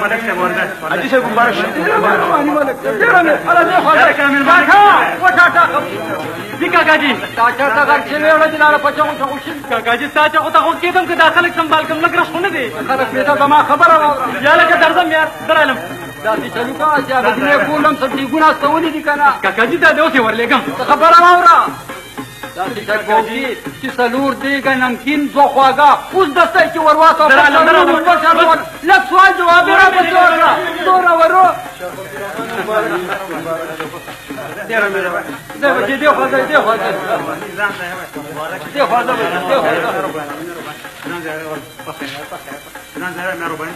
ملک صاحب ورده حاجي صاحب مبارک شه مهرباني ملک صاحب ډېره مې الله دې خوښه کامل وټاټه دي کاکاجي تا چېرته غږ شوی وړه دي لاړه په چغو چغو شي کاکاجي ستا چغو ته غوږ کېدم که دا خلک سنبال کړم لږ رښتونه دي خلک بېته زما خبره واوره یا لکه درځم یار درالم داسې چلو کوه چې هغه درې کولم څه ډیګونه استولي دي که نه کاکاجي دا دې اوس یې ورلېږم څه خبره واوره داسې چل به وکړي چې څلور دیګه نمکین دوه خواږه اوس دستی چې ور واچوه لږ سوال جواب یې راپسې وکړه دومره ورو ډېره مهرباني دی به چې دې خوا ځئ دې خوا ځئ دې خوا ځه به دې خوا ځه مهرباني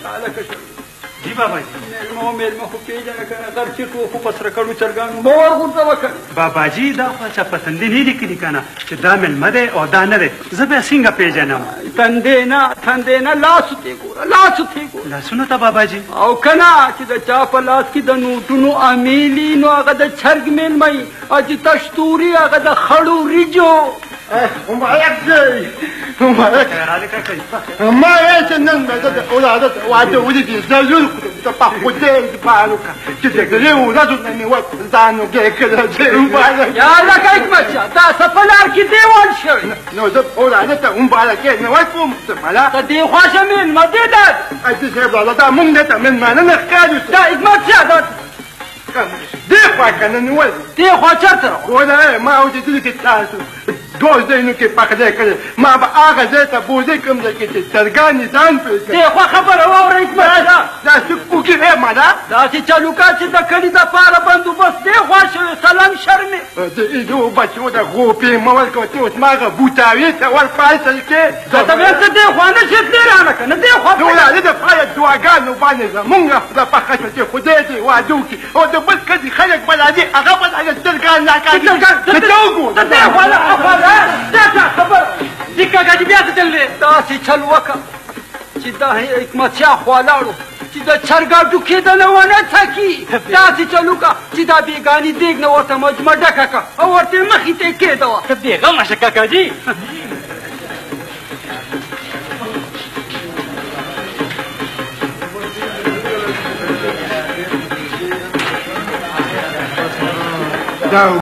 هلکه جی باباجي مېلمه خو پېژنه که نه غر چېټ و خو په سره کړو چرګانو به ورغورځوه که باباجي دا خو چا پسندي نه لیکلي که نه چې دا مېلمه دی او دا نه دی زه بیا څنګه پېژنم تندې نه لاسو ته ګوره لاسو ته ګوره لاسونو ته باباجي او که نه چې د چا په لاس کې د نوټونو امیلي نو هغه د چرګ مېلمه وي او چې تشتوري هغه د خړو وریجو مبارک دی مبارک ما یې چې نن مې د اولادت واده ولیدې ضرور د پخودۍ دپاره وکړه چې د درې ورځو نه مې ځان وګې کړه چې مبارک یا لکه حکمت شاه دا څه په لار کې دیوال شوی نو زه اولادت ته مبارکۍ نه ورکوم ملا ته دې خواشه مېلمه دې داد حاجي صاحب لالا دا مونږ دې ته مېلمانه نه ښکاري دا حکمت شاه دا دې خوا که نه نیول دې خوا چېرته ولا ما اوجدلي کې تاسو دوه ځایونو کې پخلی کړی ما به هغه ځای ته بوځئ کوم ځای کې چې چرګانې ځان پرې کړي دې خوا خبره واوره حکمت شاه دا څه وکړې مالا داسې چلوکا چې د کلي دپاره بندوبست دې خوا شوی سلام شرمې د ایدو بچو د غوپې مه ورکوه ته اوس ما هغه بوتاوي ته ور فایصل کې ته بیا څه دې خوا نه شي تلې رانه که نه دې خوا د ولادت دپاره دعاګانو باندې زمونږ د پخه شوه چې خدای دې واده وکړي او د بل کلي خلک به راځي هغه به هغه چرګان راکاږي ته وګوره ته دې خوا نه خبره دې کاکاجي بیا څه چل دی داسې چل وکړه چې دا حکمت شاه خوا لاړو چې د چرګاټو کېدنه ونه څکي داسې چل وکړه چې دا بېګاني دیګ نه ورته مجمه ډکه کړه او ورته مخې ته یې کېدوه ته بېغمه شه کاکاجي دا